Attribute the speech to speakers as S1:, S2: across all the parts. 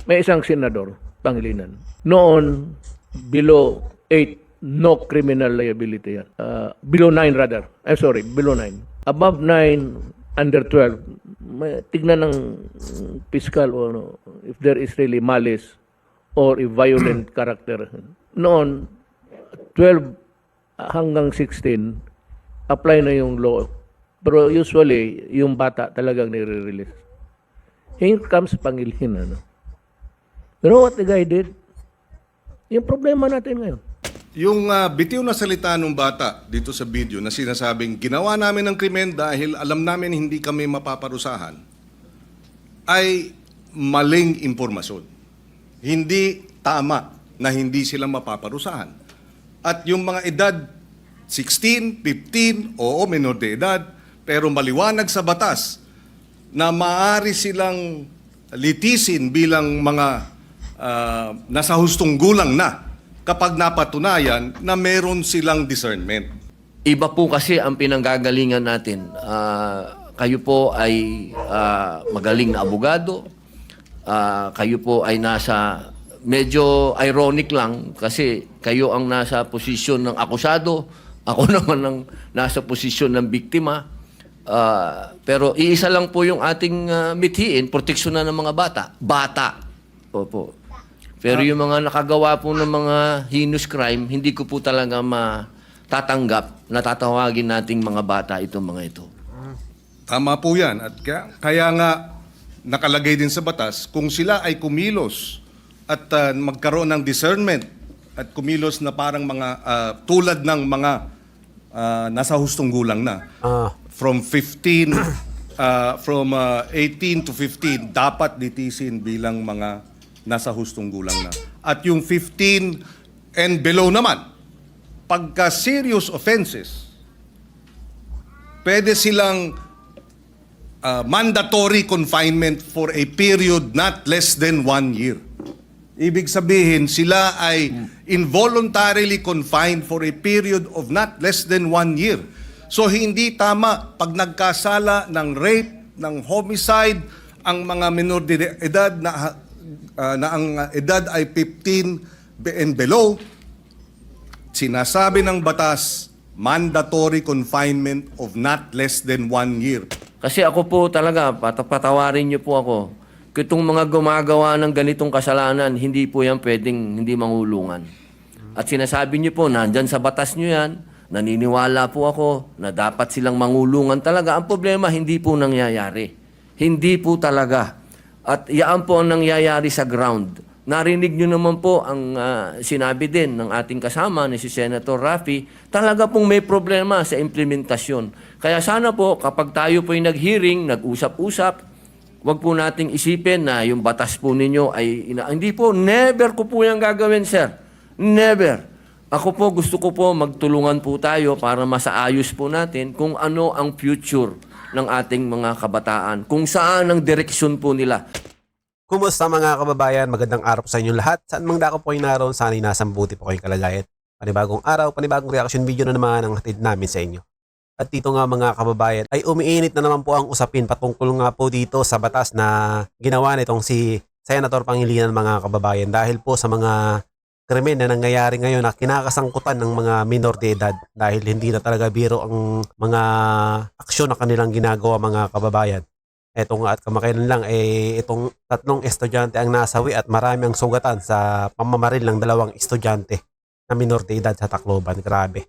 S1: may isang senador, Pangilinan. Noon, below 8, no criminal liability yan. Below 9 rather. I'm sorry, below 9. Above 9, under 12, tignan ng fiscal o ano, if there is really malice or a violent character. Noon, 12 hanggang 16, apply na yung law. Pero usually, yung bata talagang nire-release. Here comes Pangilinan. You know what the guy did? Yung problema natin ngayon.
S2: Yung bitiw na salita ng bata dito sa video na sinasabing ginawa namin ng krimen dahil alam namin hindi kami mapaparusahan ay maling impormasyon. Hindi tama na hindi sila mapaparusahan. At yung mga edad 16, 15, oo, menor de edad, pero maliwanag sa batas na maaari silang litisin bilang mga nasa hustong gulang na kapag napatunayan na meron silang discernment.
S3: Iba po kasi ang pinanggagalingan natin. Kayo po ay magaling na abogado. Kayo po ay nasa, medyo ironic lang kasi kayo ang nasa posisyon ng akusado. Ako naman ang nasa posisyon ng biktima. Pero iisa lang po yung ating mithiin, proteksyon na ng mga bata. Bata. Opo. Pero yung mga nakagawa po ng mga heinous crime, hindi ko po talaga matatanggap na tatawagin nating mga bata itong mga ito.
S2: Tama po yan. At kaya nga nakalagay din sa batas, kung sila ay kumilos at magkaroon ng discernment at kumilos na parang mga tulad ng mga nasa hustong gulang na, from 15, from 18 to 15, dapat litisin bilang mga nasa hustong gulang na. At yung 15 and below naman, pagka serious offenses, pwede silang mandatory confinement for a period not less than 1 year. Ibig sabihin, sila ay involuntarily confined for a period of not less than 1 year. So hindi tama pag nagkasala ng rape, ng homicide, ang mga minor de edad na ang edad ay 15 and below, sinasabi ng batas, mandatory confinement of not less than 1 year.
S3: Kasi ako po talaga, patawarin niyo po ako. Itong mga gumagawa ng ganitong kasalanan, hindi po yan pwedeng hindi mangulungan. At sinasabi niyo po, nandyan sa batas niyo yan, naniniwala po ako na dapat silang mangulungan talaga. Ang problema, hindi po nangyayari. Hindi po talaga. At yaan po ang nangyayari sa ground. Narinig nyo naman po ang sinabi din ng ating kasama ni si Senator Raffy, talaga pong may problema sa implementasyon. Kaya sana po kapag tayo po ay nag-hearing, nag-usap-usap, wag po nating isipin na yung batas po ninyo ay hindi po, never ko po yung gagawin, sir. Never. Ako po, gusto ko po magtulungan po tayo para masaayos po natin kung ano ang future ng ating mga kabataan, kung saan ang direksyon po nila.
S4: Kumusta mga kababayan? Magandang araw po sa inyong lahat. Saan mang dako po kayo naroon, sana'y nasa mabuti po kayong kalagayan. Panibagong araw, panibagong reaction video na naman ang hatid namin sa inyo. At dito nga mga kababayan, ay umiinit na naman po ang usapin patungkol nga po dito sa batas na ginawa nitong si Senator Pangilinan mga kababayan dahil po sa mga krimen na nangyayari ngayon na kinakasangkutan ng mga minor de edad dahil hindi na talaga biro ang mga aksyon na kanilang ginagawa mga kababayan. Ito nga at kamakailan lang itong 3 estudyante ang nasawi at marami ang sugatan sa pamamaril ng 2 estudyante na minor de edad sa Tacloban. Grabe.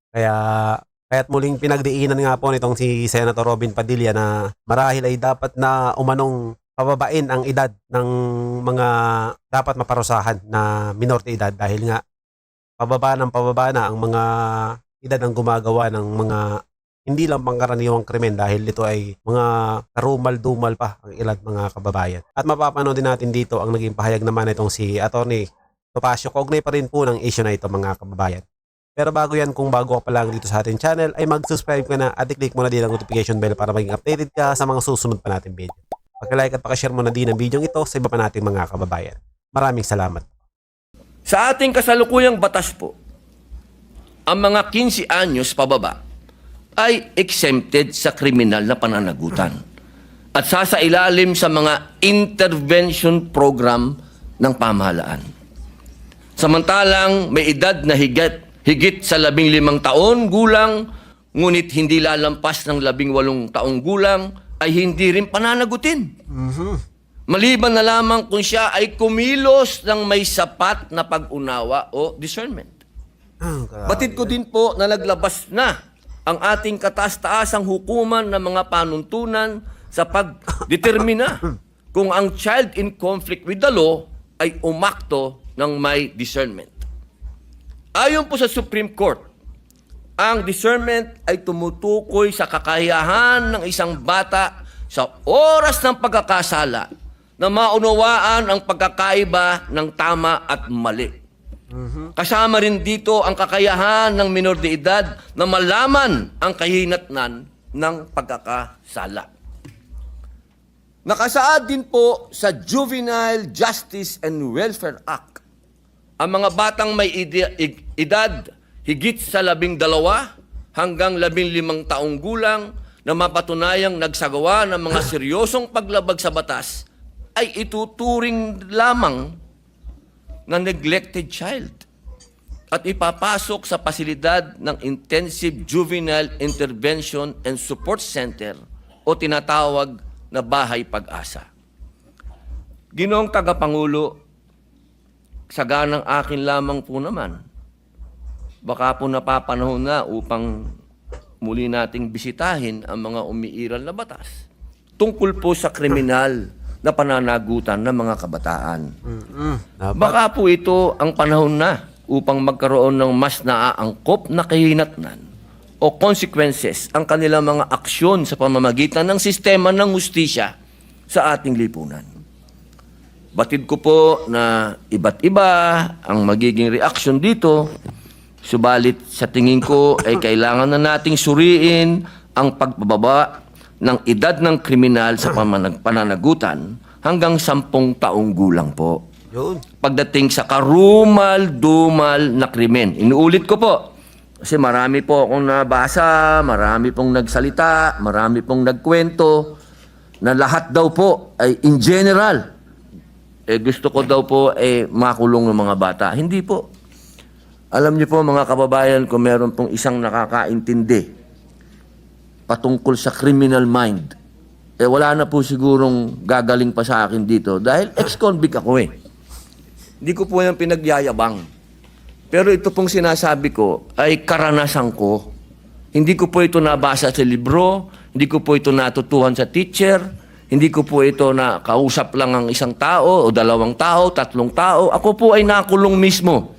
S4: Kaya't muling pinagdiinan nga po nitong si Senator Robin Padilla na marahil ay dapat na umanong pababain ang edad ng mga dapat maparusahan na minor de edad dahil nga pababa na ang mga edad ang gumagawa ng mga hindi lang pangkaraniwang krimen dahil ito ay mga karumal-dumal pa ang edad mga kababayan. At mapapanood din natin dito ang naging pahayag naman itong si Atty. Topacio. Kaugnay pa rin po ng issue na ito mga kababayan. Pero bago yan, kung bago ka pa lang dito sa ating channel, ay mag-subscribe ka na at i-click mo na din ang notification bell para maging updated ka sa mga susunod pa nating video. Pag-like at pag-share mo na din ang video ito sa iba pa nating mga kababayan. Maraming salamat.
S3: Sa ating kasalukuyang batas po, ang mga 15 anyos pababa ay exempted sa kriminal na pananagutan. at sasailalim sa mga intervention program ng pamahalaan. Samantalang may edad na higit sa 15 taon gulang, ngunit hindi lalampas ng 18 taong gulang, ay hindi rin pananagutin. Maliban na lamang kung siya ay kumilos ng may sapat na pag-unawa o discernment. Batid ko din po na naglabas na ang ating kataas-taasang hukuman ng mga panuntunan sa pagdetermina kung ang child in conflict with the law ay umakto ng may discernment. Ayon po sa Supreme Court, ang discernment ay tumutukoy sa kakayahan ng isang bata sa oras ng pagkakasala na maunawaan ang pagkakaiba ng tama at mali. Kasama rin dito ang kakayahan ng minor de edad na malaman ang kahinatnan ng pagkakasala. Nakasaad din po sa Juvenile Justice and Welfare Act ang mga batang may edad higit sa 12 hanggang 15 taong gulang na mapatunayang nagsagawa ng mga seryosong paglabag sa batas ay ituturing lamang na neglected child at ipapasok sa pasilidad ng Intensive Juvenile Intervention and Support Center o tinatawag na Bahay Pag-asa. Ginoong Tagapangulo, saganang akin lamang po naman, baka po napapanahon na upang muli nating bisitahin ang mga umiiral na batas tungkol po sa kriminal na pananagutan ng mga kabataan. Baka po ito ang panahon na upang magkaroon ng mas naaangkop na kahinatnan o consequences ang kanilang mga aksyon sa pamamagitan ng sistema ng hustisya sa ating lipunan. Batid ko po na iba't iba ang magiging reaksyon dito, subalit sa tingin ko ay kailangan na nating suriin ang pagbababa ng edad ng kriminal sa pananagutan hanggang 10 taong gulang po.
S4: Yun.
S3: Pagdating sa karumal-dumal na krimen. Inuulit ko po, kasi marami po akong nabasa, marami pong nagsalita, marami pong nagkwento, na lahat daw po ay in general, gusto ko daw po makulong ng mga bata. Hindi po. Alam niyo po mga kababayan, kung meron pong isang nakakaintindi patungkol sa criminal mind, wala na po sigurong gagaling pa sa akin dito dahil ex-convict ako Hindi ko po yan pinagyayabang. Pero ito pong sinasabi ko ay karanasan ko. Hindi ko po ito nabasa sa libro, hindi ko po ito natutuhan sa teacher, hindi ko po ito na kausap lang ang isang tao o 2 tao, 3 tao. Ako po ay nakulong mismo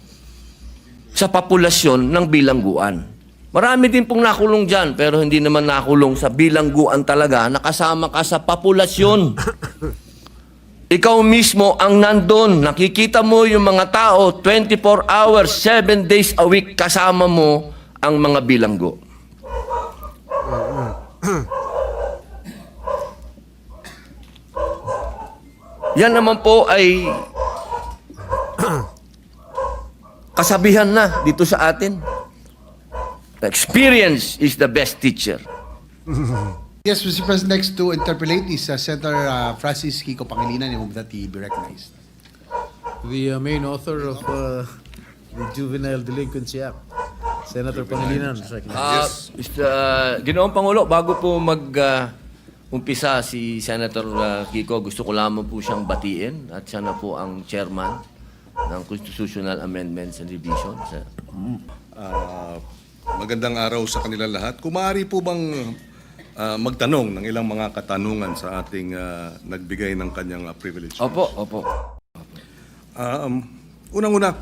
S3: sa populasyon ng bilangguan. Marami din pong nakulong dyan, pero hindi naman nakulong sa bilangguan talaga, nakasama ka sa populasyon. Ikaw mismo ang nandun, nakikita mo yung mga tao, 24 hours, 7 days a week, kasama mo ang mga bilanggo. Yan naman po ay kasabihan na dito sa atin. Experience is the best teacher.
S5: Yes, Mr. President, next to interpolate is Senator Francis Kiko Pangilinan, and whom that he be recognized.
S6: The main author of the Juvenile Delinquency Act, Senator Pangilinan.
S3: Ginoong Pangulo, bago po umpisa si Senator Kiko, gusto ko lamang po siyang batiin at siya na po ang chairman ng Constitutional Amendments and Revision.
S2: Magandang araw sa kanila lahat. Kung maaari po bang magtanong ng ilang mga katanungan sa ating nagbigay ng kanyang privilege?
S3: Opo.
S2: Unang-una,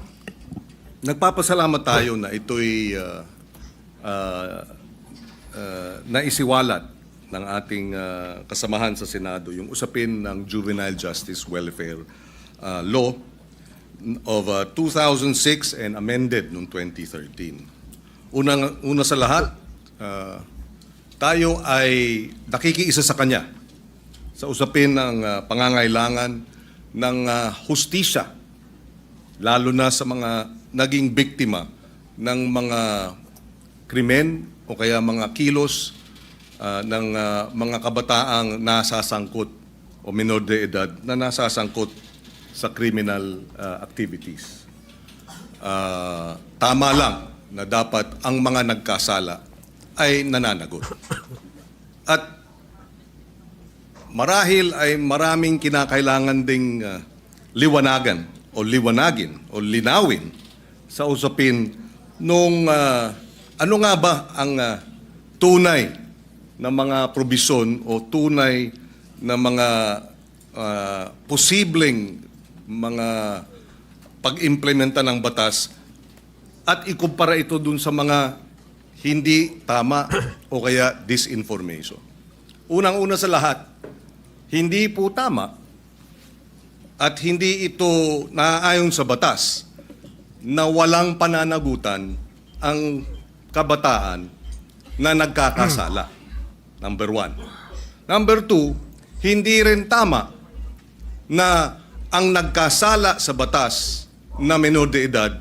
S2: nagpapasalamat tayo na ito'y naisiwalat ng ating kasamahan sa Senado, yung usapin ng Juvenile Justice Welfare Law of 2006 and amended noong 2013. Una sa lahat, tayo ay nakikiisa sa kanya sa usapin ng pangangailangan ng hustisya, lalo na sa mga naging biktima ng mga krimen o kaya mga kilos ng mga kabataang nasasangkot o minor de edad na nasasangkot sa criminal activities. Tama lang na dapat ang mga nagkasala ay nananagot. At marahil ay maraming kinakailangan ding liwanagin o linawin sa usapin nung ano nga ba ang tunay na mga probisyon o tunay na mga posibleng mga pag-implementa ng batas at ikumpara ito dun sa mga hindi tama o kaya disinformation. Unang-una sa lahat, hindi po tama at hindi ito naaayon sa batas na walang pananagutan ang kabataan na nagkakasala. Number 1. Number 2, hindi rin tama na ang nagkasala sa batas na menor de edad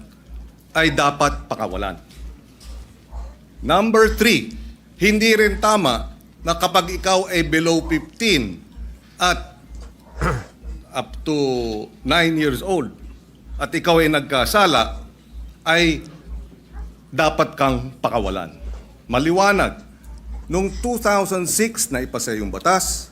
S2: ay dapat pakawalan. Number 3, hindi rin tama na kapag ikaw ay below 15 at up to 9 years old at ikaw ay nagkasala, ay dapat kang pakawalan. Maliwanag, noong 2006 na ipasa yung batas,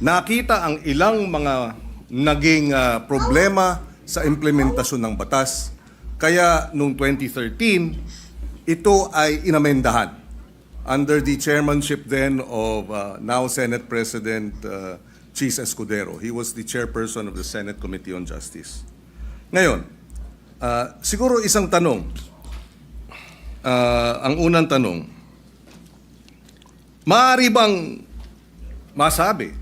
S2: nakita ang ilang mga naging problema sa implementasyon ng batas. Kaya noong 2013, ito ay inamendahan under the chairmanship then of now Senate President Chis Escudero. He was the chairperson of the Senate Committee on Justice. Ngayon, siguro isang tanong. Ang unang tanong, maaari bang masabi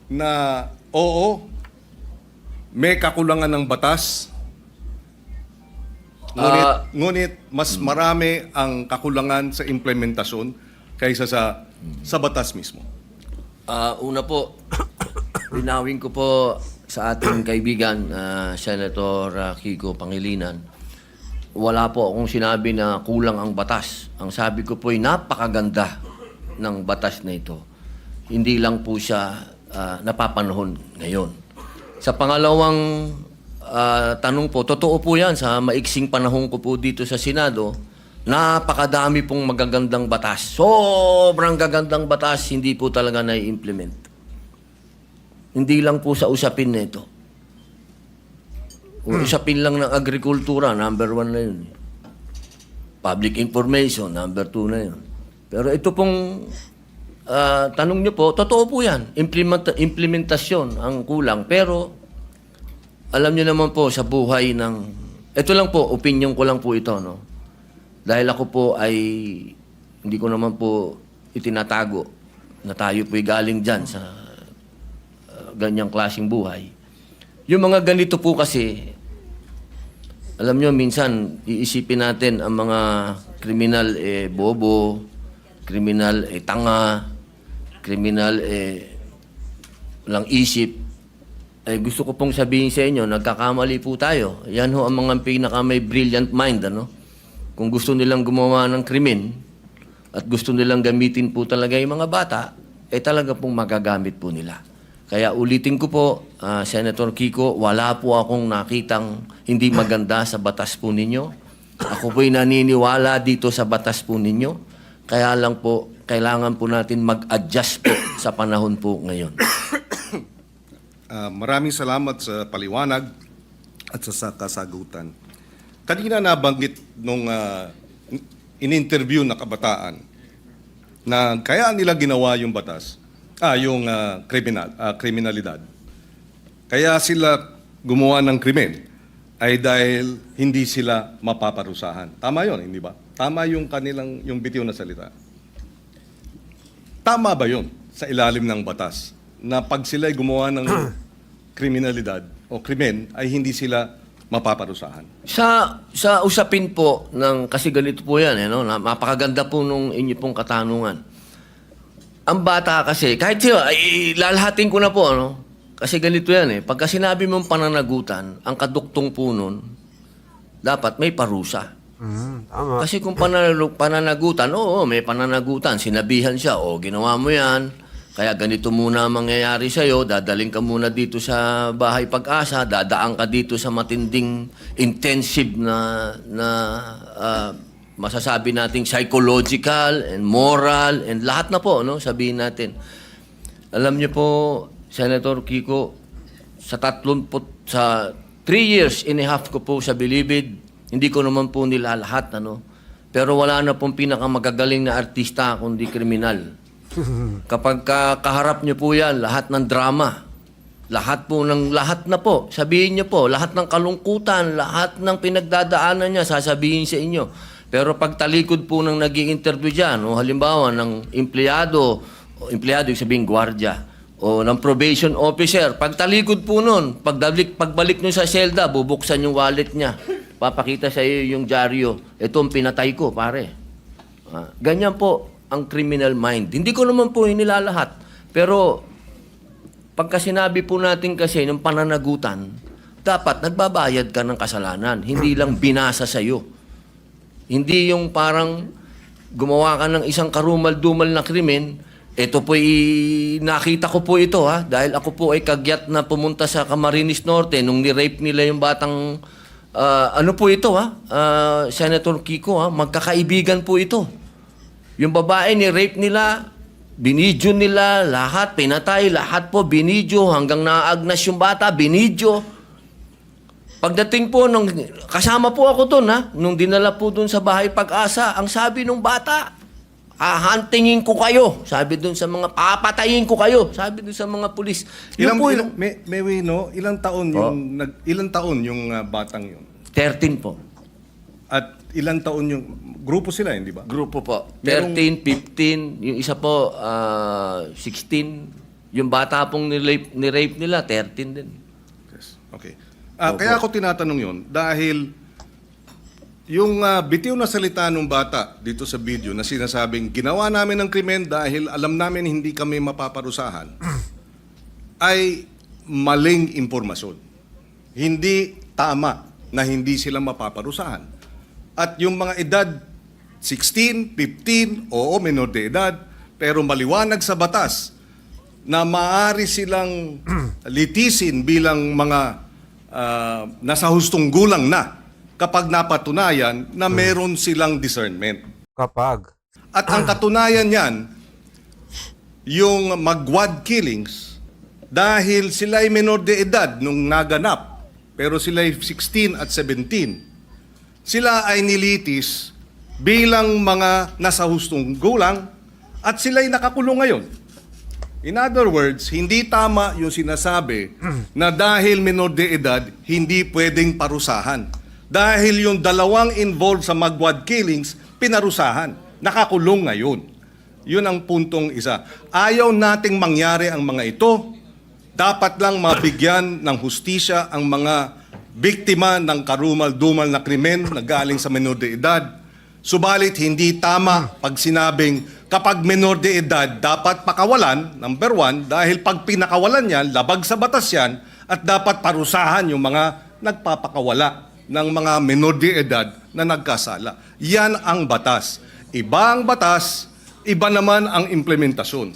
S2: na oo, may kakulangan ng batas, ngunit mas marami ang kakulangan sa implementasyon kaysa sa batas mismo?
S3: Una po, linawin ko po sa ating kaibigan, Senator Kiko Pangilinan, wala po akong sinabi na kulang ang batas. Ang sabi ko po ay napakaganda ng batas na ito. Hindi lang po siya napapanahon ngayon. Sa pangalawang tanong po, totoo po yan sa maiksing panahon ko po dito sa Senado, napakadami pong magagandang batas. Sobrang gagandang batas, hindi po talaga na-implement. Hindi lang po sa usapin na ito. Usapin lang ng agrikultura, number 1 na yun. Public information, number 2 na yun. Pero ito pong tanong nyo po, totoo po yan. Implementasyon ang kulang. Pero alam nyo naman po sa buhay ng... Ito lang po, opinion ko lang po ito, no? Dahil ako po ay hindi ko naman po itinatago na tayo po'y galing dyan sa ganyang klaseng buhay. Yung mga ganito po kasi, alam nyo, minsan iisipin natin ang mga kriminal bobo, kriminal tanga, kriminal walang isip. Gusto ko pong sabihin sa inyo, nagkakamali po tayo. Yan ho ang mga pinaka may brilliant mind, ano? Kung gusto nilang gumawa ng krimen at gusto nilang gamitin po talaga yung mga bata, talaga pong magagamit po nila. Kaya ulitin ko po, Senator Kiko, wala po akong nakitang hindi maganda sa batas po ninyo. Ako po'y naniniwala dito sa batas po ninyo. Kaya lang po, kailangan po natin mag-adjust po sa panahon po ngayon.
S2: Maraming salamat sa paliwanag at sa kasagutan. Kanina nabanggit nung in-interview na kabataan na kaya nila ginawa yung batas, yung kriminalidad. Kaya sila gumawa ng krimen ay dahil hindi sila mapaparusahan. Tama yon, hindi ba? Tama yung yung bitiw na salita. Tama ba yon sa ilalim ng batas na pag sila gumawa ng kriminalidad o krimen ay hindi sila mapaparusahan?
S3: Sa usapin po ng, kasi ganito po yan, no? Napakaganda po nung inyo pong katanungan. Ang bata kasi, kahit siya, lalahatin ko na po, no? Kasi ganito yan Pagka sinabi mong pananagutan, ang kaduktong po nun, dapat may parusa.
S4: Tama.
S3: Kasi kung pananagutan, oo, may pananagutan. Sinabihan siya, ginawa mo yan. Kaya ganito muna ang mangyayari sa'yo. Dadaling ka muna dito sa Bahay Pag-asa. Dadaan ka dito sa matinding intensive na masasabi nating psychological and moral and lahat na po, no? Sabihin natin. Alam niyo po, Senator Kiko, sa 3 years and a half ko po sa Bilibid, hindi ko naman po nila lahat, ano? Pero wala na pong pinakamagagaling na artista kundi kriminal. Kapag kaharap niyo po yan, lahat ng drama, lahat na po, sabihin niyo po, lahat ng kalungkutan, lahat ng pinagdadaanan niya, sasabihin sa inyo. Pero pag talikod po ng nag-i-interview dyan, o halimbawa ng empleyado yung sabihin gwardiya, o ng probation officer, pag talikod po nun, pagbalik nyo sa selda, bubuksan yung wallet niya. Papakita sa iyo yung dyaryo. Ito ang pinatay ko, pare. Ganyan po ang criminal mind. Hindi ko naman po inilalahat. Pero pagka sinabi po natin kasi ng pananagutan, dapat nagbabayad ka ng kasalanan. Hindi lang binasa sa iyo. Hindi yung parang gumawa ka ng isang karumal-dumal na krimen. Ito po nakita ko po ito dahil ako po ay kagyat na pumunta sa Camarines Norte nung ni-rape nila yung batang ano po ito Senator Kiko magkakaibigan po ito. Yung babae ni-rape nila, binidyo nila, lahat pinatay, lahat po binidyo hanggang naagnas yung bata, binidyo. Pagdating po kasama po ako doon nung dinala po doon sa Bahay Pag-asa, ang sabi nung bata, hahantingin ko kayo. Sabi doon sa mga, papatayin ko kayo. Sabi doon sa mga pulis.
S2: Ilang taon yung batang yun?
S3: 13 po.
S2: At ilang taon yung grupo sila, hindi ba?
S3: Grupo po. 13, 15. Yung isa po, 16. Yung bata pong ni-rape nila, 13 din.
S2: Yes. Okay. Kaya ako tinatanong yun dahil yung bitiw na salita ng bata dito sa video na sinasabing ginawa namin ng krimen dahil alam namin hindi kami mapaparusahan ay maling impormasyon. Hindi tama na hindi sila mapaparusahan. At yung mga edad 16, 15, oo, menor de edad, pero maliwanag sa batas na maaari silang litisin bilang mga nasa hustong gulang na kapag napatunayan na meron silang discernment. At ang katunayan niyan, yung magwad killings, dahil sila ay menor de edad nung naganap, pero sila ay 16 at 17, sila ay nilitis bilang mga nasa hustong gulang at sila ay nakakulong ngayon. In other words, hindi tama yung sinasabi na dahil menor de edad, hindi pwedeng parusahan. Dahil yung dalawang involved sa magwad killings, pinarusahan. Nakakulong ngayon. Yun ang puntong isa. Ayaw nating mangyari ang mga ito. Dapat lang mabigyan ng hustisya ang mga biktima ng karumal-dumal na krimen na galing sa menor de edad. Subalit hindi tama pag sinabing kapag menor de edad dapat pakawalan, number 1, dahil pag pinakawalan yan, labag sa batas yan at dapat parusahan yung mga nagpapakawala ng mga menor de edad na nagkasala. Yan ang batas. Iba ang batas, iba naman ang implementasyon.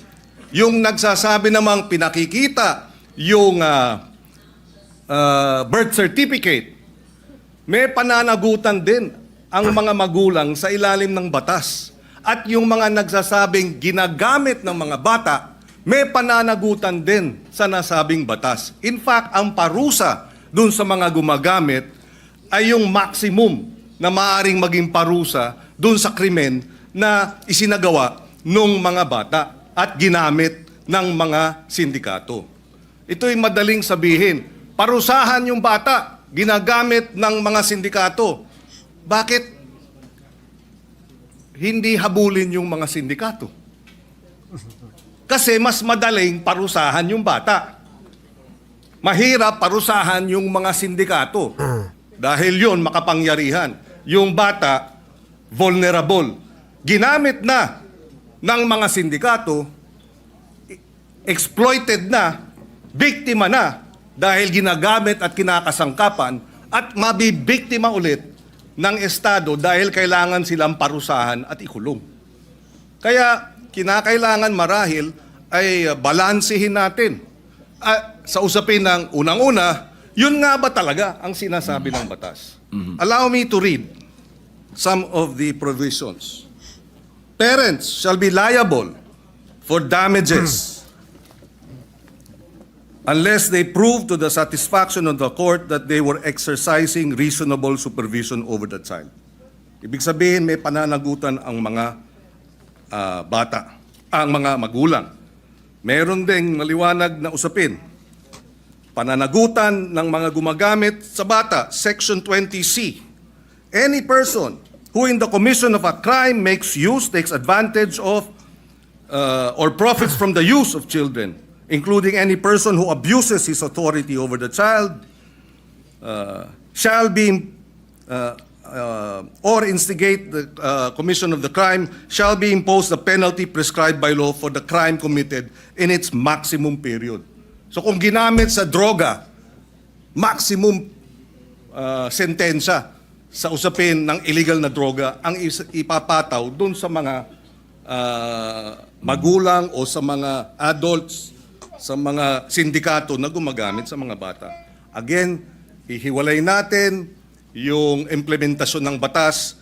S2: Yung nagsasabi namang pinakikita yung birth certificate, may pananagutan din ang mga magulang sa ilalim ng batas. At yung mga nagsasabing ginagamit ng mga bata, may pananagutan din sa nasabing batas. In fact, ang parusa dun sa mga gumagamit ay yung maximum na maaaring maging parusa dun sa krimen na isinagawa ng mga bata at ginamit ng mga sindikato. Ito'y madaling sabihin, parusahan yung bata, ginagamit ng mga sindikato. Bakit hindi habulin yung mga sindikato? Kasi mas madaling parusahan yung bata. Mahirap parusahan yung mga sindikato. Dahil yun, makapangyarihan. Yung bata, vulnerable. Ginamit na ng mga sindikato, exploited na, biktima na, dahil ginagamit at kinakasangkapan, at mabibiktima ulit ng Estado dahil kailangan silang parusahan at ikulong. Kaya kinakailangan marahil ay balansehin natin. Sa usapin ng unang-una, yun nga ba talaga ang sinasabi ng batas? Allow me to read some of the provisions. Parents shall be liable for damages unless they prove to the satisfaction of the court that they were exercising reasonable supervision over the child. Ibig sabihin, may pananagutan ang mga bata, ang mga magulang. Meron ding maliwanag na usapin. Pananagutan ng mga gumagamit sa bata, Section 20C. Any person who in the commission of a crime makes use, takes advantage of, or profits from the use of children, including any person who abuses his authority over the child, shall be, or instigate the commission of the crime, shall be imposed the penalty prescribed by law for the crime committed in its maximum period. So kung ginamit sa droga, maximum sentensya sa usapin ng illegal na droga ang ipapataw dun sa mga magulang o sa mga adults, sa mga sindikato na gumagamit sa mga bata. Again, ihiwalay natin yung implementasyon ng batas.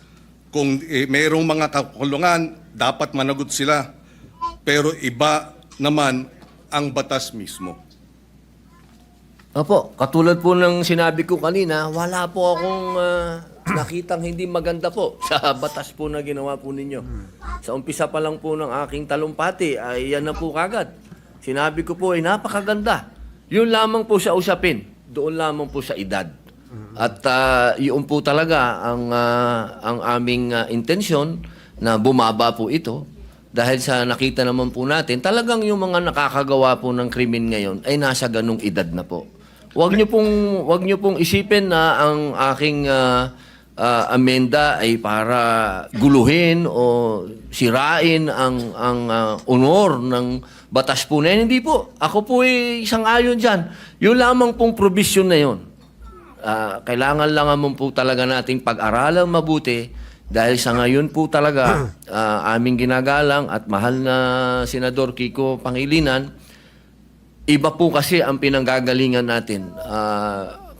S2: Kung mayroong mga kakulungan, dapat managot sila. Pero iba naman ang batas mismo.
S3: Opo, katulad po ng sinabi ko kanina, wala po akong nakitang hindi maganda po sa batas po na ginawa po ninyo. Sa umpisa pa lang po ng aking talumpati, ay yan na po kagad. Sinabi ko po ay napakaganda. Yun lamang po sa usapin, doon lamang po sa edad. At yun po talaga ang aming intensyon na bumaba po ito. Dahil sa nakita naman po natin, talagang yung mga nakakagawa po ng krimen ngayon ay nasa ganung edad na po. Huwag niyo pong isipin na ang aking amenda ay para guluhin o sirain ang honor ng batas po na yun. Hindi po. Ako po ay isang ayon dyan. Yung lamang pong provision na yun. Kailangan lang naman po talaga nating pag-aralan mabuti dahil sa ngayon po talaga aming ginagalang at mahal na Senador Kiko Pangilinan, iba po kasi ang pinanggagalingan natin.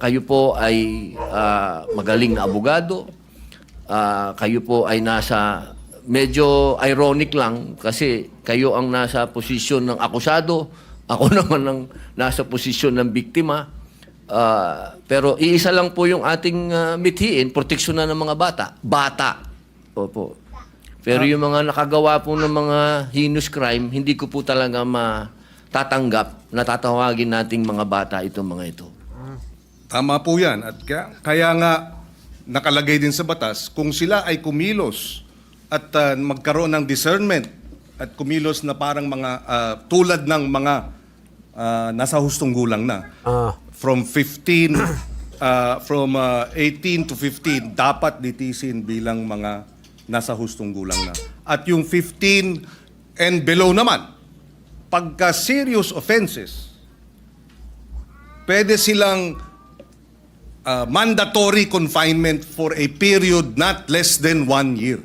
S3: Kayo po ay magaling na abogado. Kayo po ay nasa, medyo ironic lang kasi kayo ang nasa posisyon ng akusado. Ako naman ang nasa posisyon ng biktima. Pero iisa lang po yung ating mithiin, proteksyonan ng mga bata. Bata. Opo. Pero yung mga nakagawa po ng mga heinous crime, hindi ko po talaga matatanggap na tatawagin nating mga bata itong mga ito.
S2: Tama po yan. At kaya nga nakalagay din sa batas, kung sila ay kumilos at magkaroon ng discernment at kumilos na parang mga tulad ng mga nasa hustong gulang na. From 18 to 15, dapat litisin bilang mga nasa hustong gulang na. At yung 15 and below naman, pagka serious offenses, pwede silang mandatory confinement for a period not less than 1 year.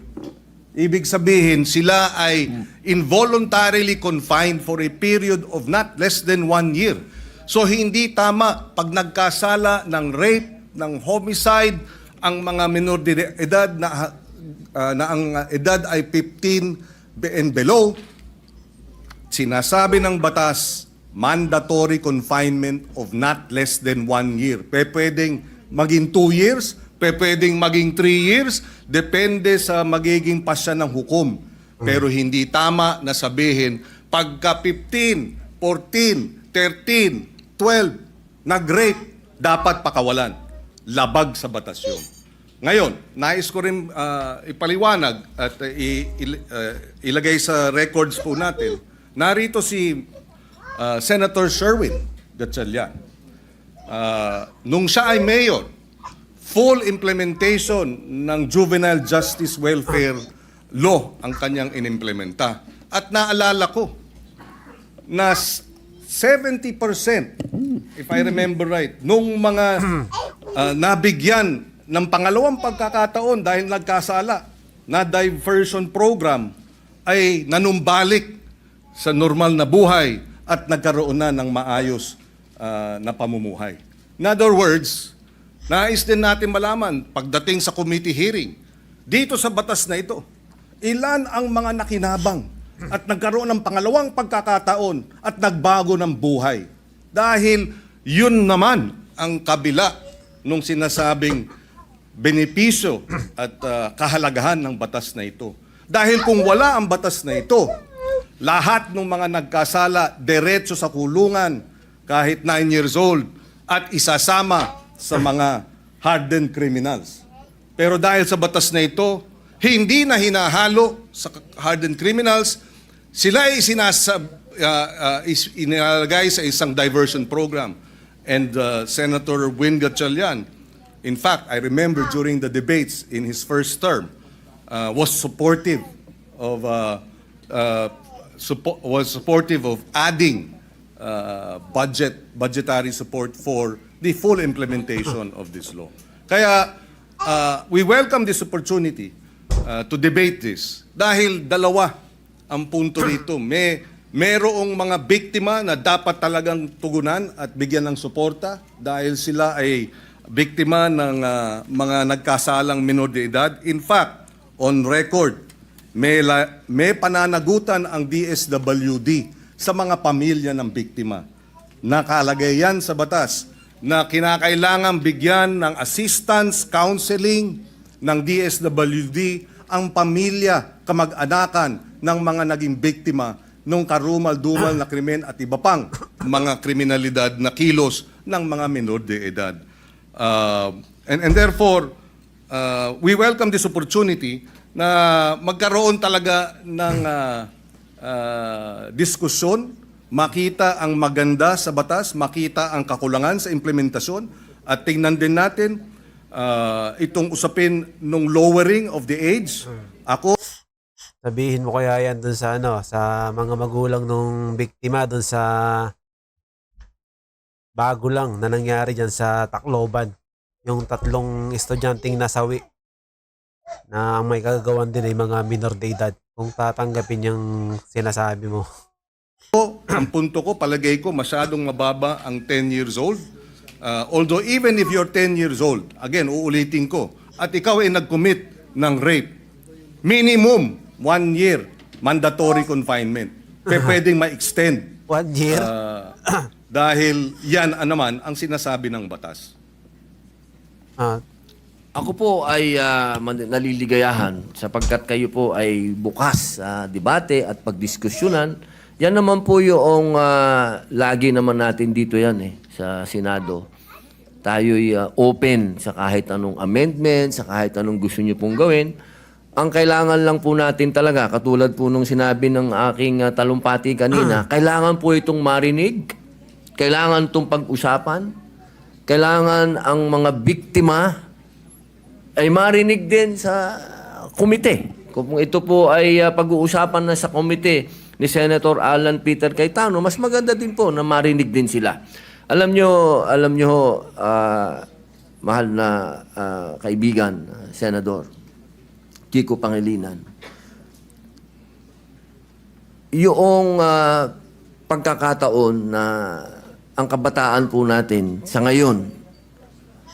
S2: Ibig sabihin, sila ay involuntarily confined for a period of not less than 1 year. So hindi tama pag nagkasala ng rape, ng homicide, ang mga minor de edad na ang edad ay 15 and below, sinasabi ng batas, mandatory confinement of not less than 1 year. Pwedeng maging 2 years, pwedeng maging 3 years, depende sa magiging pasya ng hukom. Pero hindi tama na sabihin, pagka 15, 14, 13, 12, nag-rape, dapat pakawalan. Labag sa batas yun. Ngayon, nais ko rin ipaliwanag at ilagay sa records po natin. Narito si Senator Sherwin Gatchalian. Nung siya ay mayor, full implementation ng Juvenile Justice Welfare Law ang kanyang inimplementa. At naalala ko na 70%, if I remember right, nung mga nabigyan ng pangalawang pagkakataon dahil nagkasala na diversion program ay nanumbalik sa normal na buhay at nagkaroon na ng maayos na pamumuhay. In other words, nais din natin malaman pagdating sa committee hearing, dito sa batas na ito, ilan ang mga nakinabang at nagkaroon ng pangalawang pagkakataon at nagbago ng buhay. Dahil yun naman ang kabila nung sinasabing benepisyo at kahalagahan ng batas na ito. Dahil kung wala ang batas na ito, lahat ng mga nagkasala diretso sa kulungan kahit 9 years old at isasama sa mga hardened criminals. Pero dahil sa batas na ito, hindi na hinahalo sa hardened criminals, sila ay inilagay sa isang diversion program. And Senator Win Gatchalian, in fact, I remember during the debates in his first term, was supportive of adding budgetary support for the full implementation of this law. Kaya we welcome this opportunity to debate this dahil dalawa ang punto rito. Merong mga biktima na dapat talagang tugunan at bigyan ng suporta dahil sila ay biktima ng mga nagkasalang minor de edad. In fact, on record, may pananagutan ang DSWD sa mga pamilya ng biktima. Nakalagay yan sa batas na kinakailangan bigyan ng assistance, counseling ng DSWD ang pamilya, kamag-anakan ng mga naging biktima ng karumal-dumal na krimen at iba pang mga kriminalidad na kilos ng mga minor de edad. And therefore, we welcome this opportunity na magkaroon talaga ng diskusyon, makita ang maganda sa batas, makita ang kakulangan sa implementasyon, at tingnan din natin itong usapin ng lowering of the age. Ako,
S4: Sabihin mo kaya yan dun sa sa mga magulang nung biktima dun sa bago lang na nangyari dyan sa Tacloban. Yung 3 estudyanteng nasawi na ang may kagagawan din ay mga minor de edad. Kung tatanggapin yung sinasabi mo.
S2: ang punto ko, palagay ko, masyadong mababa ang 10 years old. Although even if you're 10 years old, again, uulitin ko, at ikaw ay nag-commit ng rape, minimum 1 year mandatory confinement. Pwedeng ma-extend
S4: 1 year?
S2: dahil yan naman ang sinasabi ng batas.
S3: Ako po ay naliligayahan sapagkat kayo po ay bukas sa debate at pagdiskusyonan. Yan naman po yung lagi naman natin dito yan sa Senado. Tayo'y open sa kahit anong amendment, sa kahit anong gusto nyo pong gawin. Ang kailangan lang po natin talaga, katulad po nung sinabi ng aking talumpati kanina, kailangan po itong marinig, kailangan itong pag-usapan, kailangan ang mga biktima ay marinig din sa komite. Kung ito po ay pag-uusapan na sa komite ni Senator Alan Peter Cayetano, mas maganda din po na marinig din sila. Alam nyo, mahal na kaibigan, Senador Kiko Pangilinan, yung pagkakataon na ang kabataan po natin sa ngayon,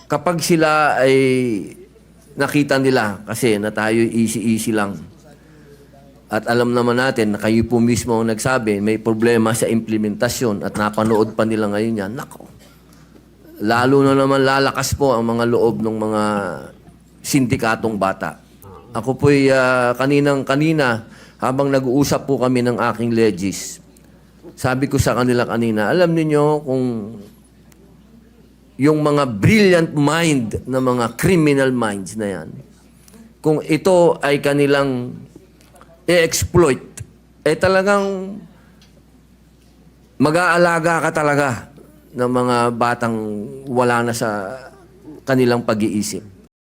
S3: kapag sila ay nakita nila kasi na tayo easy-easy lang, at alam naman natin na kayo po mismo ang nagsabi, may problema sa implementasyon at napanood pa nila ngayon yan, nako, lalo na naman lalakas po ang mga loob ng mga sindikatong bata. Ako po'y kanina, habang nag-uusap po kami ng aking legis, sabi ko sa kanila kanina, alam niyo kung yung mga brilliant mind na mga criminal minds na yan, kung ito ay kanilang i-exploit, talagang mag-aalaga ka talaga ng mga batang wala na sa kanilang pag-iisip.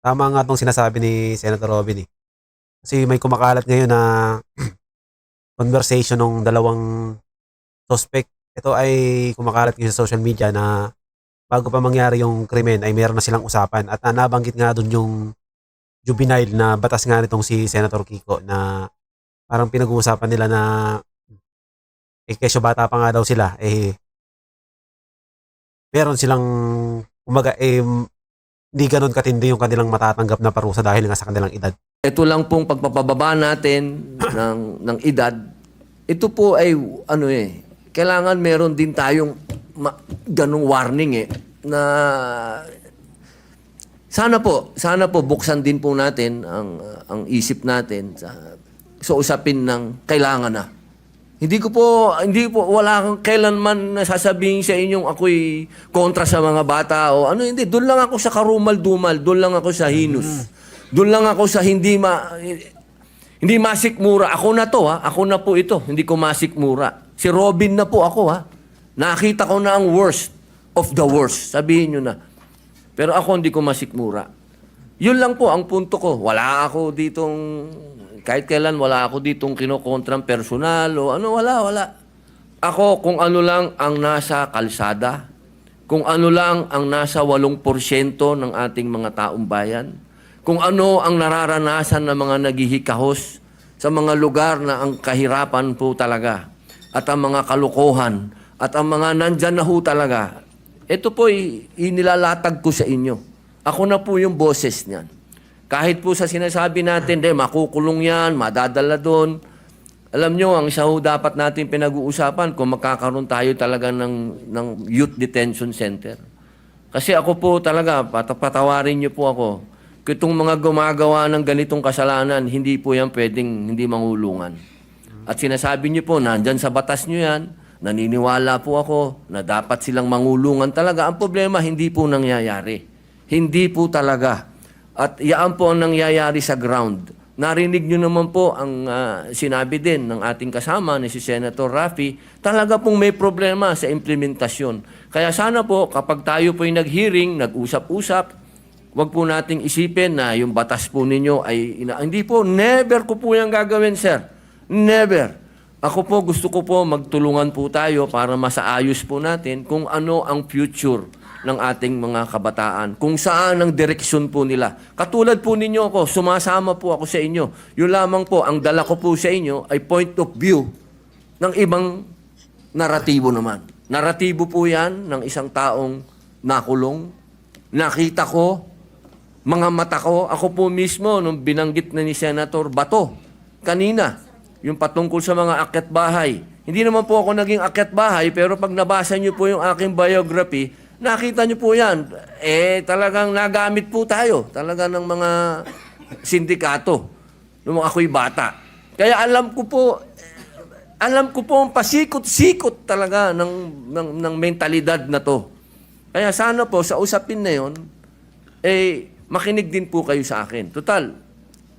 S4: Tama nga itong sinasabi ni Senator Robin. Kasi may kumakalat ngayon na conversation ng 2 suspect. Ito ay kumakalat ngayon sa social media na bago pa mangyari yung krimen ay meron na silang usapan. At nabanggit nga doon yung juvenile na batas nga nitong si Senator Kiko na parang pinag-uusapan nila na kesyo bata pa nga daw sila, meron silang umaga, hindi ganun katindi yung kanilang matatanggap na parusa dahil nga sa kanilang edad.
S3: Ito lang pong pagpapababa natin ng edad, ito po ay kailangan meron din tayong ganung warning na sana po buksan din po natin ang isip natin sa usapin ng kailangan na. Hindi po wala kang kailanman nasasabihin sa inyong ako'y kontra sa mga bata o hindi. Doon lang ako sa karumal-dumal, doon lang ako sa hinus. Doon lang ako sa hindi masikmura. Ako na to ako na po ito, hindi ko masikmura. Si Robin na po ako Nakita ko na ang worst of the worst, sabihin nyo na. Pero ako hindi ko masikmura. Yun lang po ang punto ko. Wala ako ditong kahit kailan wala ako ditong kinokontrang personal o wala. Ako kung ano lang ang nasa kalsada, kung ano lang ang nasa 8% ng ating mga taong bayan, kung ano ang nararanasan ng mga naghihikahos sa mga lugar na ang kahirapan po talaga at ang mga kalukuhan at ang mga nandyan na ho talaga. Ito po inilalatag ko sa inyo. Ako na po yung boses niyan. Kahit po sa sinasabi natin, makukulong yan, madadala doon. Alam nyo, ang isa ho dapat natin pinag-uusapan kung magkakaroon tayo talaga ng youth detention center. Kasi ako po talaga, patawarin nyo po ako, kung itong mga gumagawa ng ganitong kasalanan, hindi po yan pwedeng hindi mangulungan. At sinasabi nyo po, nandyan sa batas nyo yan, naniniwala po ako na dapat silang mangulungan talaga. Ang problema, hindi po nangyayari. Hindi po talaga. At yaan po ang nangyayari sa ground. Narinig nyo naman po ang sinabi din ng ating kasama ni si Senator Raffy, talaga pong may problema sa implementasyon. Kaya sana po kapag tayo po'y nag-hearing, nag-usap-usap, wag po nating isipin na yung batas po ninyo ay hindi po, never ko po yung gagawin, sir. Never. Ako po, gusto ko po magtulungan po tayo para masaayos po natin kung ano ang future ng ating mga kabataan, kung saan ang direksyon po nila. Katulad po ninyo ako, sumasama po ako sa inyo. Yun lamang po, ang dala ko po sa inyo ay point of view ng ibang naratibo naman. Naratibo po yan ng isang taong nakulong. Nakita ko, mga mata ko, ako po mismo, nung binanggit na ni Senator Bato, kanina, yung patungkol sa mga akyat bahay. Hindi naman po ako naging akyat bahay, pero pag nabasa niyo po yung aking biography, nakita niyo po yan. Talagang nagamit po tayo. Talaga ng mga sindikato. Nung ako'y bata. Kaya alam ko po ang pasikot-sikot talaga ng mentalidad na to. Kaya sana po, sa usapin na yon, makinig din po kayo sa akin. Total,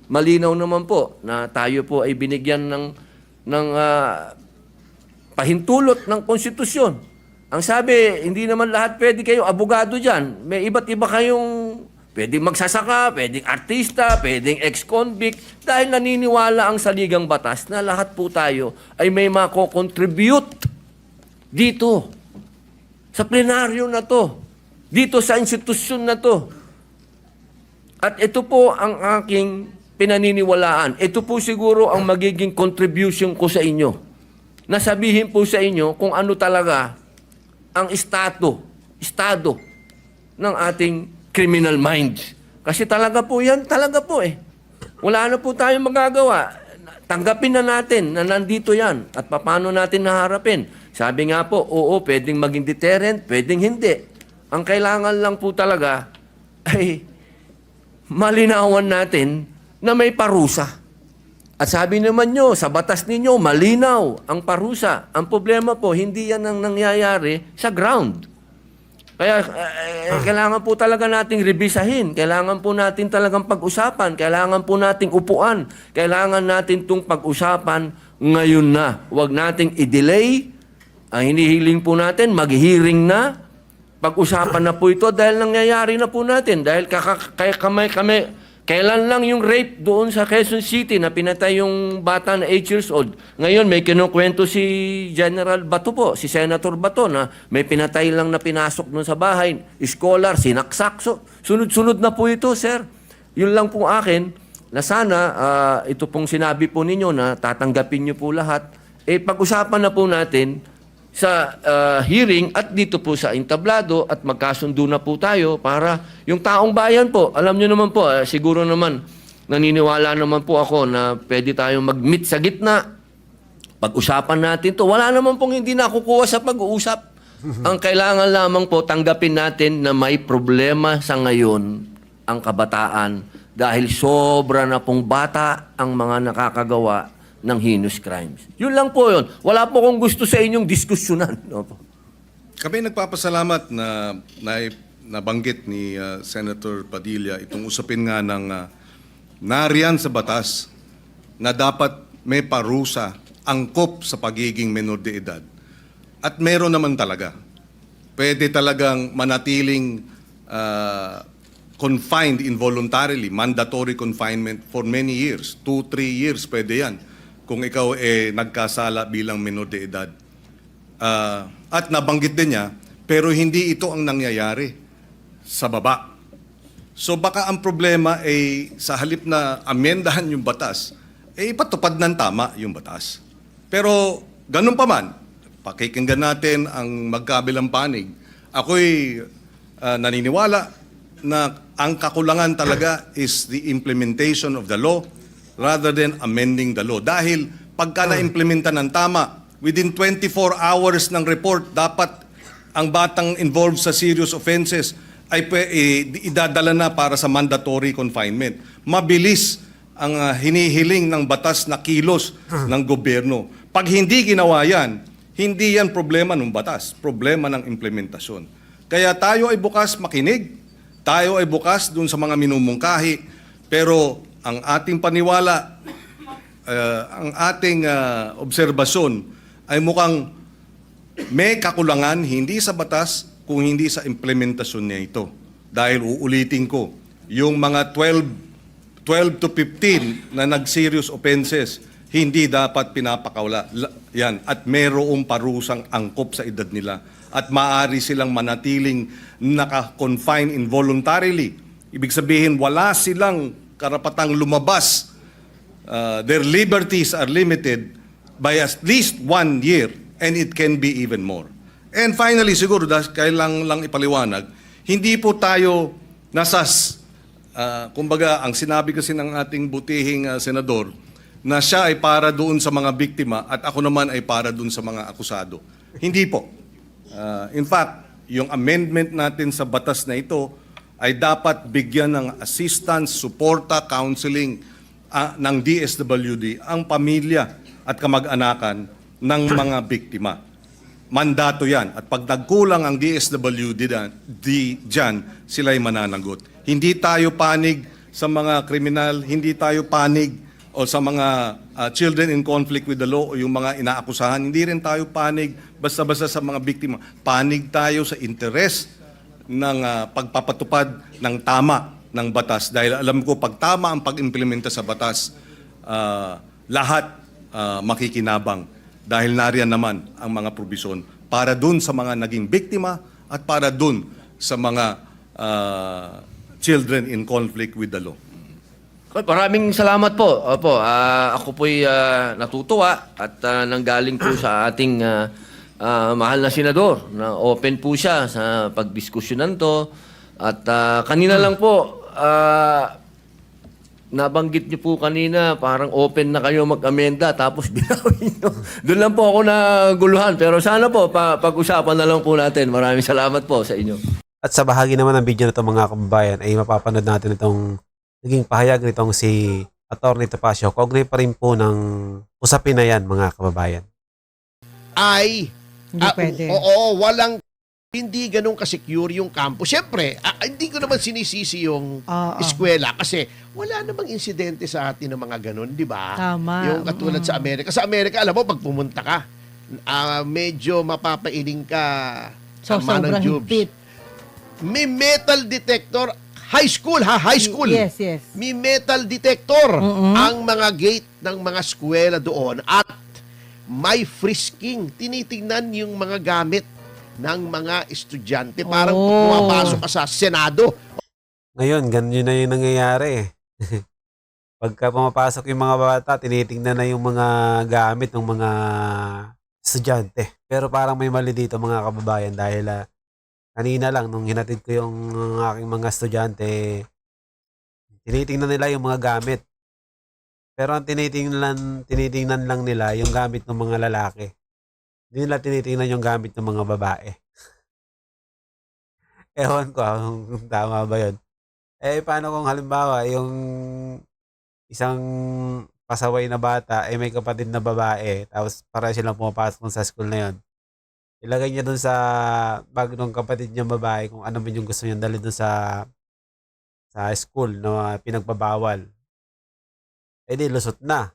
S3: malinaw naman po na tayo po ay binigyan ng pahintulot ng konstitusyon. Ang sabi, hindi naman lahat pwede kayo abogado dyan. May iba't iba kayong pwedeng magsasaka, pwedeng artista, pwedeng ex-convict. Dahil naniniwala ang saligang batas na lahat po tayo ay may mako-contribute dito. Sa plenaryo na to. Dito sa institusyon na to. At ito po ang aking pinaniniwalaan. Ito po siguro ang magiging contribution ko sa inyo. Nasabihin po sa inyo kung ano talaga ang estado ng ating criminal mind. Kasi talaga po yan, Wala na po tayong magagawa. Tanggapin na natin na nandito yan at paano natin naharapin. Sabi nga po, oo, pwedeng maging deterrent, pwedeng hindi. Ang kailangan lang po talaga ay malinawan natin na may parusa. At sabi naman nyo, sa batas ninyo, malinaw ang parusa. Ang problema po, hindi yan ang nangyayari sa ground. Kaya kailangan po talaga nating revisahin. Kailangan po natin talagang pag-usapan. Kailangan po nating upuan. Kailangan natin itong pag-usapan ngayon na. Huwag nating i-delay. Ang hinihiling po natin, mag-hearing na. Pag-usapan na po ito dahil nangyayari na po natin. Dahil Kailan lang yung rape doon sa Quezon City na pinatay yung bata na 8 years old. Ngayon may kinukwento si General Bato po, si Senator Bato na may pinatay lang na pinasok doon sa bahay, scholar, sinaksak. So, sunod-sunod na po ito, sir. Yun lang po akin na sana ito pong sinabi po ninyo na tatanggapin niyo po lahat. Pag-usapan na po natin sa hearing at dito po sa entablado at magkasundo na po tayo para yung taong bayan po, alam nyo naman po, siguro naman, naniniwala naman po ako na pwede tayong mag-meet sa gitna. Pag-usapan natin to. Wala naman pong hindi nakukuha sa pag-uusap. Ang kailangan lamang po, tanggapin natin na may problema sa ngayon ang kabataan dahil sobra na pong bata ang mga nakakagawa ng heinous crimes. Yun lang po yun. Wala po kong gusto sa inyong diskusyonan. Opo.
S2: Kami nagpapasalamat na nabanggit ni Senator Padilla itong usapin nga ng nariyan sa batas na dapat may parusa, angkop sa pagiging menor de edad. At meron naman talaga. Pwede talagang manatiling confined involuntarily, mandatory confinement for many years. 2-3 years pwede yan kung ikaw nagkasala bilang menor de edad. At nabanggit din niya, pero hindi ito ang nangyayari sa baba. So baka ang problema ay sa halip na amendahan yung batas, ipatupad ng tama yung batas. Pero ganun pa man, pakikinggan natin ang magkabilang panig. Ako'y naniniwala na ang kakulangan talaga is the implementation of the law rather than amending the law. Dahil pagka na-implementa ng tama, within 24 hours ng report, dapat ang batang involved sa serious offenses ay idadala na para sa mandatory confinement. Mabilis ang hinihiling ng batas na kilos ng gobyerno. Pag hindi ginawa yan, hindi yan problema ng batas, problema ng implementasyon. Kaya tayo ay bukas makinig, tayo ay bukas dun sa mga minumungkahi, pero ang ating paniwala, ang ating obserbasyon ay mukhang may kakulangan hindi sa batas kung hindi sa implementasyon niya ito. Dahil uulitin ko, yung mga 12 to 15 na nag-serious offenses, hindi dapat pinapakawala. Yan. At mayroong parusang angkop sa edad nila. At maaari silang manatiling naka-confine involuntarily. Ibig sabihin, wala silang karapatang lumabas. Their liberties are limited by at least 1 year and it can be even more. And finally, siguro, kailangan lang ipaliwanag, hindi po tayo kumbaga, ang sinabi kasi ng ating butihing senador, na siya ay para doon sa mga biktima at ako naman ay para doon sa mga akusado. Hindi po. In fact, yung amendment natin sa batas na ito ay dapat bigyan ng assistance, suporta, counseling ng DSWD ang pamilya at kamag-anakan ng mga biktima. Mandato yan. At pag nagkulang ang DSWD dyan, sila'y mananagot. Hindi tayo panig sa mga kriminal, hindi tayo panig o sa mga children in conflict with the law o yung mga inaakusahan. Hindi rin tayo panig basta-basta sa mga biktima. Panig tayo sa interes ng pagpapatupad ng tama ng batas. Dahil alam ko, pag tama ang pag-implementa sa batas, lahat makikinabang. Dahil nariyan naman ang mga probisyon para dun sa mga naging biktima at para dun sa mga children in conflict with the law.
S3: Maraming salamat po. Opo, ako po'y natutuwa at nanggaling po sa ating mahal na senador na open po siya sa pagdiskusyonan to. At kanina lang po, nabanggit niyo po kanina, parang open na kayo mag-amenda tapos binawin niyo. Doon lang po ako naguluhan. Pero sana po, pag-usapan na lang po natin. Maraming salamat po sa inyo.
S4: At sa bahagi naman ng video na ito mga kababayan ay mapapanood natin itong naging pahayag nitong si Atty. Topacio. Kaugnay pa rin po ng usapin na yan mga kababayan.
S7: Ay,
S8: Hindi pwede.
S7: Oo, walang, hindi ganun ka-secure yung campus. Siyempre, hindi ko naman sinisisi yung eskwela kasi wala namang insidente sa atin ng mga ganun, di ba?
S8: Tama.
S7: Yung katulad sa Amerika. Sa Amerika, alam mo, pag pumunta ka, medyo mapapailing ka
S8: So,
S7: manang
S8: sobrang
S7: jubes.
S8: higpit.
S7: May metal detector High school, ha? High school.
S8: Yes, yes.
S7: May metal detector ang mga gate ng mga eskwela doon at may frisking. Tinitingnan yung mga gamit ng mga estudyante. Parang pumapasok ka sa Senado.
S4: Ngayon, ganyan na yung nangyayari. Pagka pumapasok yung mga bata, tinitingnan na yung mga gamit ng mga estudyante. Pero parang may mali dito mga kababayan dahil kanina lang nung hinatid ko yung aking mga estudyante, tinitingnan nila yung mga gamit. Pero ang tinitingnan lang nila yung gamit ng mga lalaki. Hindi nila tinitingnan yung gamit ng mga babae. Ewan ko kung tama ba yun. Paano kung halimbawa yung isang pasaway na bata may kapatid na babae tapos para silang pumapasok sa school na yun. Ilagay niya dun sa bag ng kapatid niya babae kung ano man yung gusto niya dali dun sa school na pinagbabawal. Di lusot na.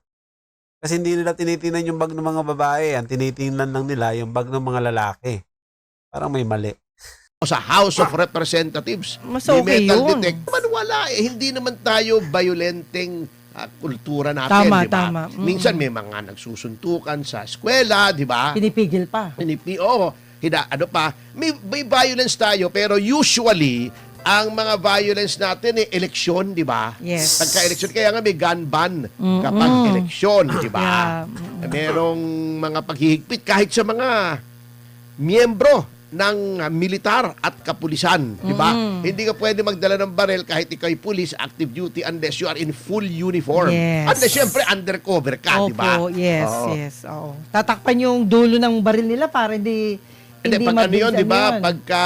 S4: Kasi hindi nila tinitingnan yung bag ng mga babae. Ang tinitingnan lang nila yung bag ng mga lalaki. Parang may mali.
S7: Sa House of Representatives.
S8: Mas
S7: may
S8: okay
S7: metal
S8: yun.
S7: detector. Man, wala eh. Hindi naman tayo violenteng kultura natin,
S8: Tama,
S7: di ba?
S8: tama.
S7: Minsan may mga nagsusuntukan sa eskwela, di ba?
S8: Pinipigil pa.
S7: May violence tayo, pero usually, ang mga violence natin eleksyon, di ba?
S8: Yes.
S7: Pagka-eleksyon, kaya nga may gun ban kapag eleksyon, di ba?
S8: Yeah.
S7: Merong mga paghihigpit kahit sa mga miyembro ng militar at kapulisan, di ba? Hindi ka pwede magdala ng barel kahit ikaw ay police, active duty, unless you are in full uniform.
S8: Yes.
S7: Unless, syempre, undercover ka, di ba?
S8: Opo, yes,
S7: Oo.
S8: yes. Oo. Tatakpan yung dulo ng baril nila para hindi
S7: Hindi, pag ano yun, di ba?
S8: yun.
S7: Pagka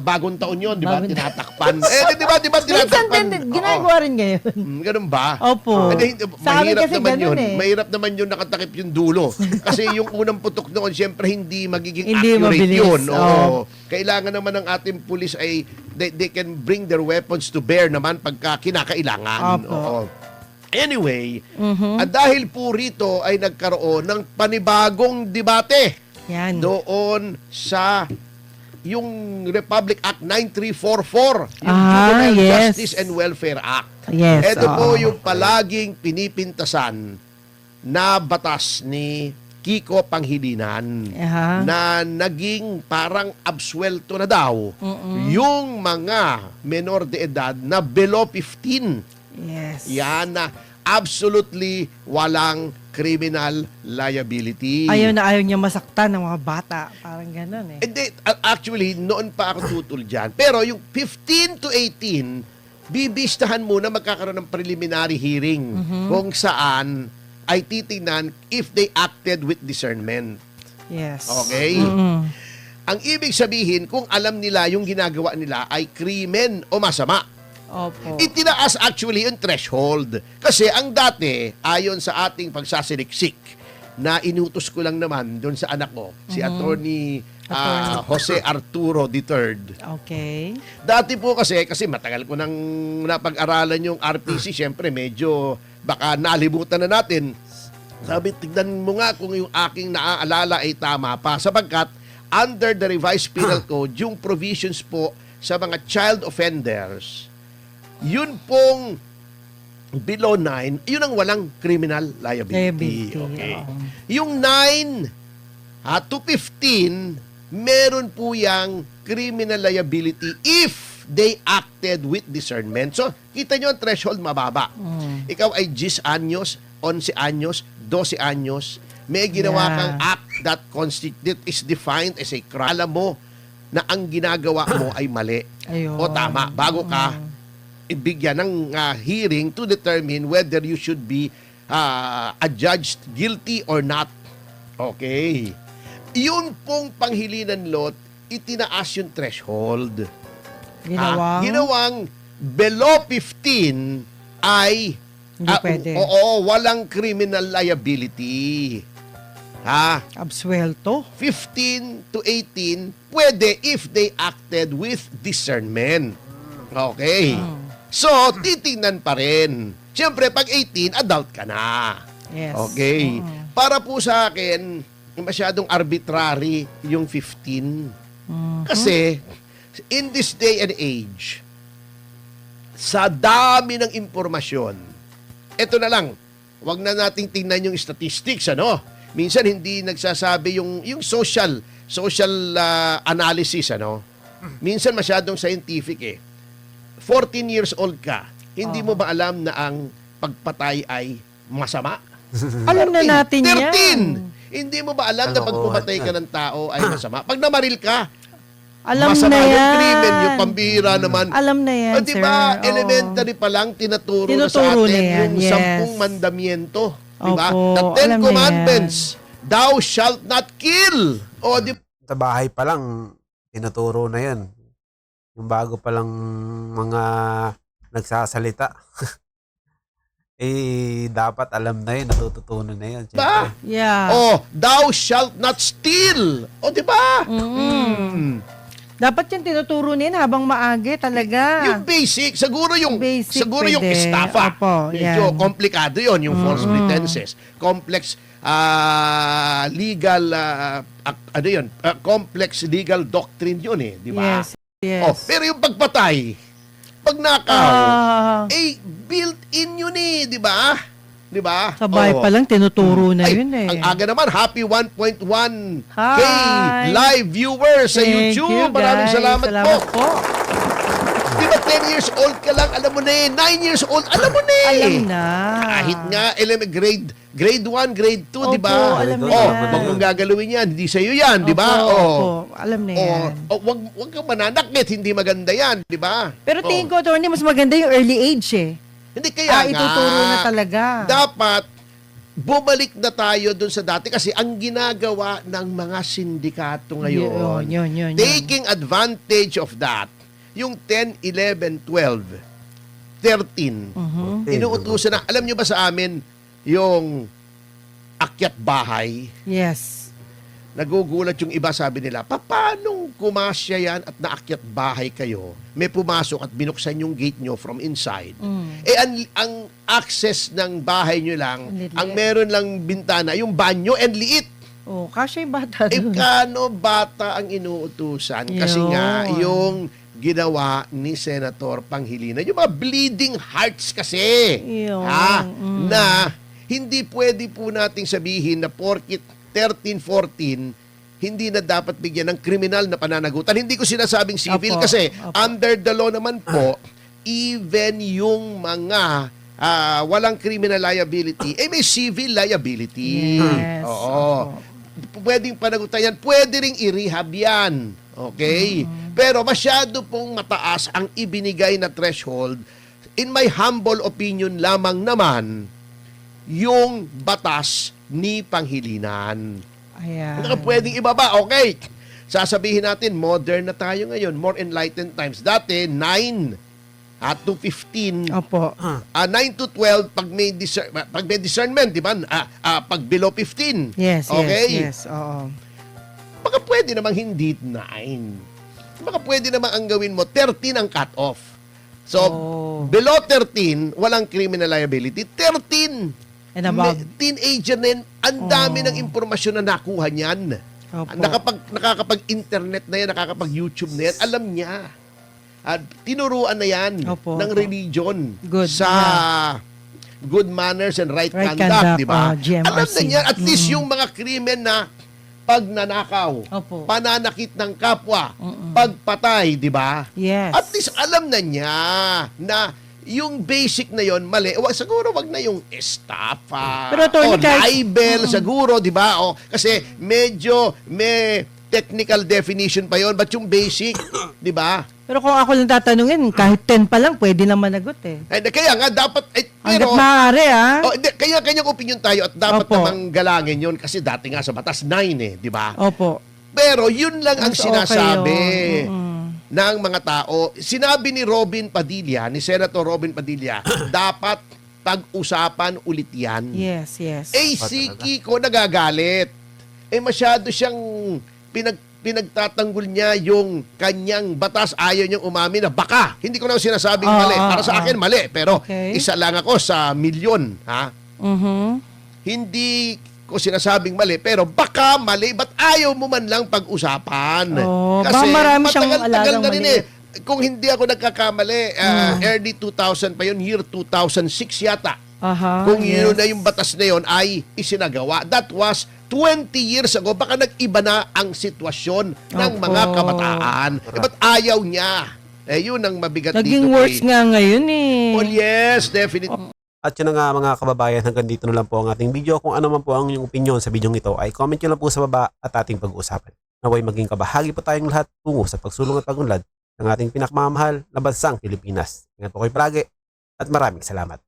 S7: bagong taon yun, di ba?
S8: Bagong-
S7: Tinatakpan. di ba?
S8: Minsan
S7: Tinatakpan.
S8: din, ginagawa rin ngayon.
S7: Ganun ba?
S8: Opo. Sa amin
S7: Mahirap
S8: kasi
S7: naman
S8: ganun
S7: yun.
S8: eh.
S7: Mahirap naman yun nakatakip yung dulo. Kasi yung unang putok noon, syempre hindi magiging
S8: Hindi
S7: accurate
S8: mabilis.
S7: yun. Oo.
S8: Oo.
S7: Kailangan naman ng ating pulis ay they can bring their weapons to bear naman pagka kinakailangan.
S8: Opo.
S7: Oo. Anyway, at dahil po rito ay nagkaroon ng panibagong debate
S8: Yan.
S7: doon sa yung Republic Act 9344, yung
S8: Ah,
S7: Juvenile
S8: yes.
S7: Justice and Welfare Act.
S8: Yes.
S7: Ito po
S8: oo.
S7: yung palaging pinipintasan na batas ni Kiko Pangilinan
S8: Aha.
S7: na naging parang absuelto na daw yung mga menor de edad na below 15.
S8: Yes.
S7: Yan na absolutely walang criminal liability.
S8: Ayaw na ayaw niya masaktan ng mga bata. Parang ganun eh.
S7: Hindi, actually, noon pa ako tutol dyan. Pero yung 15 to 18, bibistahan muna magkakaroon ng preliminary hearing kung saan ay titingnan if they acted with discernment.
S8: Yes.
S7: Okay? Ang ibig sabihin, kung alam nila yung ginagawa nila ay krimen o masama.
S8: Opo.
S7: Itinaas actually yung threshold. Kasi ang dati, ayon sa ating pagsasiliksik, na inutos ko lang naman doon sa anak ko, si Attorney Jose Arturo III.
S8: Okay.
S7: Dati po kasi matagal ko nang napag-aralan yung RPC, syempre medyo baka nalimutan na natin. Sabi, tignan mo nga kung yung aking naaalala ay tama pa. Sapagkat under the revised penal code, yung provisions po sa mga child offenders, yun pong below 9, yun ang walang criminal liability. Okay.
S8: oo.
S7: Yung 9 to 15, meron po yung criminal liability if they acted with discernment. So, kita nyo ang threshold mababa. Ikaw ay 10 anyos, 11 anyos, 12 anyos, may ginawa
S8: Yeah.
S7: kang act that is defined as a crime. Alam mo na ang ginagawa mo ay mali
S8: Ayun.
S7: o tama bago ka ibigyan ng hearing to determine whether you should be adjudged guilty or not. Okay. Yun pong Panghilinan Lot, itinaas yung threshold. Ginawang below 15 ay
S8: Hindi pwede.
S7: Oo, walang criminal liability.
S8: Absuelto.
S7: 15 to 18, pwede if they acted with discernment. Okay. So, titingnan pa rin. Siyempre, pag 18, adult ka na.
S8: Yes.
S7: Okay. Para po sa akin, masyadong arbitrary yung 15. Kasi, in this day and age, sa dami ng impormasyon, ito na lang, wag na nating tingnan yung statistics, ano? Minsan hindi nagsasabi yung social analysis, ano? Minsan masyadong scientific eh. 14 years old ka, hindi mo ba alam na ang pagpatay ay masama?
S8: Alam na natin
S7: 13!
S8: yan.
S7: Hindi mo ba alam na
S4: Oo,
S7: pag pumatay ka ng tao ay masama? Pag namaril ka,
S8: Alam
S7: masama
S8: na
S7: yung
S8: yan.
S7: krimen, yung pambihira naman.
S8: Alam na yan,
S7: O, di ba,
S8: sir. Oo.
S7: elementary pa lang, tinuturo na sa
S8: Tinuturo
S7: atin
S8: na yan,
S7: yung
S8: yes.
S7: 10 mandamiento. Di ba?
S8: Opo,
S7: The 10
S8: alam na
S7: commandments. Thou shalt not kill. O, di
S4: Sa bahay pa lang, tinuturo na yan. Yung bago pa lang mga nagsasalita. Dapat alam na yun, natututunan na yun.
S7: ba?
S8: Yeah.
S7: O, thou shalt not steal. O, di ba?
S8: Dapat yan tinuturo niyan habang maagi talaga.
S7: Yung basic, siguro yung
S8: Basic
S7: siguro yung
S8: pwede.
S7: estafa.
S8: Opo,
S7: Medyo
S8: yan.
S7: komplikado yon, yung false pretenses. Complex legal complex legal doctrine yun eh, di ba?
S8: Yes, yes.
S7: Oh, pero yung pagpatay, pag nakaw, built-in yun eh, di ba? Di ba?
S8: Sa bahay
S7: Oh.
S8: pa lang tinuturo na
S7: Ay,
S8: yun eh.
S7: Ang aga naman, happy 1.1
S8: Hi.
S7: K live viewers sa
S8: Thank
S7: YouTube.
S8: you,
S7: Maraming
S8: guys.
S7: salamat po. 'Di ba 10 years old ka lang, alam mo na eh. 9 years old, alam mo na eh.
S8: Alam na.
S7: Kahit nga, grade 1, grade 2, di ba?
S8: Opo, alam na
S7: Oh,
S8: yan.
S7: wag mong gagalawin yan. Hindi sa'yo yan, di ba?
S8: Opo,
S7: Oh.
S8: opo. Alam na yan.
S7: Wag kang mananakit, hindi maganda yan, di ba?
S8: Pero
S7: Oh.
S8: tingin ko, attorney, mas maganda yung early age eh.
S7: Hindi kaya nga.
S8: Ituturo na talaga.
S7: Dapat, bumalik na tayo dun sa dati kasi ang ginagawa ng mga sindikato ngayon,
S8: Yun.
S7: taking advantage of that, yung 10, 11, 12, 13, inuutusan na, alam nyo ba sa amin, yung akyat bahay,
S8: Yes.
S7: nagugulat yung iba, sabi nila, paano kumasya yan at naakyat bahay kayo, may pumasok at binuksan yung gate nyo from inside. Eh, ang access ng bahay nyo lang,
S8: Liit.
S7: ang meron lang bintana, yung banyo, and liit.
S8: Oh, kasya yung bata
S7: Eh,
S8: dun.
S7: kano bata ang inuutusan? Kasi
S8: Yun.
S7: nga, yung ginawa ni Senator Pangilinan, yung mga bleeding hearts kasi,
S8: Yun.
S7: na hindi pwede po nating sabihin na porkit 13, 14, hindi na dapat bigyan ng kriminal na pananagutan. Hindi ko sinasabing civil
S8: Opo,
S7: kasi
S8: opo.
S7: under the law naman po, even yung mga walang criminal liability, eh may civil liability.
S8: Yes,
S7: Oo.
S8: opo.
S7: Pwedeng panagutan yan. Pwede ring i-rehab yan. Okay? Pero masyado pong mataas ang ibinigay na threshold. In my humble opinion lamang naman, yung batas ni Panghilinan.
S8: Ayan.
S7: Hindi ka pwedeng ibaba. Okay. Sasabihin natin, modern na tayo ngayon. More enlightened times. Dati, 9 to 15.
S8: Opo.
S7: 9 to 12 pag may, discernment, di ba? Pag below 15.
S8: Yes,
S7: Okay?
S8: yes. Oo.
S7: Baka pwede namang hindi 9. Baka pwede namang ang gawin mo, 13 ang cut-off. So, below 13, walang criminal liability. 13.
S8: And above.
S7: Teenager na yan, ang dami ng impormasyon na nakuha niyan.
S8: Opo.
S7: Nakakapag-internet na yan, nakakapag-YouTube na yan, alam niya. At tinuruan na yan
S8: Opo,
S7: ng
S8: opo.
S7: religion
S8: Good,
S7: sa good manners and right,
S8: Right
S7: conduct,
S8: conduct,
S7: di ba?
S8: GMRC.
S7: Alam na niya, at least yung mga krimen na pagnanakaw,
S8: Opo.
S7: pananakit ng kapwa, pagpatay, di ba?
S8: Yes.
S7: At least alam na niya na yung basic na yon mali. Siguro wag na yung estafa
S8: Pero, Atty.
S7: o
S8: kahit-
S7: libel, siguro, di ba? O, kasi medyo may technical definition pa yon, but yung basic, di ba?
S8: Pero kung ako lang tatanungin, kahit 10 pa lang, pwede na managot eh.
S7: Kaya nga, dapat,
S8: Hanggat maaari
S7: kaya kanyang opinion tayo at dapat
S8: Opo.
S7: namang galangin yon kasi dati nga sa batas 9 eh, di ba?
S8: Opo.
S7: Pero yun lang ang
S8: Mas okay
S7: sinasabi
S8: yun.
S7: ng mga tao. Sinabi ni Robin Padilla, ni Senator Robin Padilla, dapat pag-usapan ulit yan.
S8: Yes, yes.
S7: Eh, si Kiko nagagalit. Eh, masyado siyang pinagtatanggol niya yung kanyang batas. Ayaw niyang umamin na baka. Hindi ko na sinasabing mali. Para sa akin, mali. Pero
S8: Okay.
S7: isa lang ako sa milyon. Ha? Hindi ko sinasabing mali, pero baka mali. Ba't ayaw mo man lang pag-usapan?
S8: Oh, baka marami siyang
S7: matagal-tagal
S8: alalang
S7: na rin
S8: mali.
S7: eh. kung hindi ako nagkakamali, early 2000 pa yun, year 2006 yata.
S8: Aha,
S7: Kung yun
S8: yes.
S7: na yung batas na yun ay isinagawa. That was 20 years ago. Baka nag-iba na ang sitwasyon ng
S8: Opo.
S7: mga kabataan. Ba't ayaw niya? Yun ang mabigat
S8: Naging
S7: dito.
S8: worse nga ngayon eh.
S7: Oh, yes, definitely.
S4: At yun na nga mga kababayan, hanggang dito na lang po ang ating video. Kung ano man po ang inyong opinion sa video ito, ay comment nyo lang po sa baba at ating pag-uusapan. Naway maging kabahagi po tayong lahat tungo sa pagsulong at pagunlad ng ating pinakmamahal na bansang Pilipinas. Ingat po kayo palagi at maraming salamat.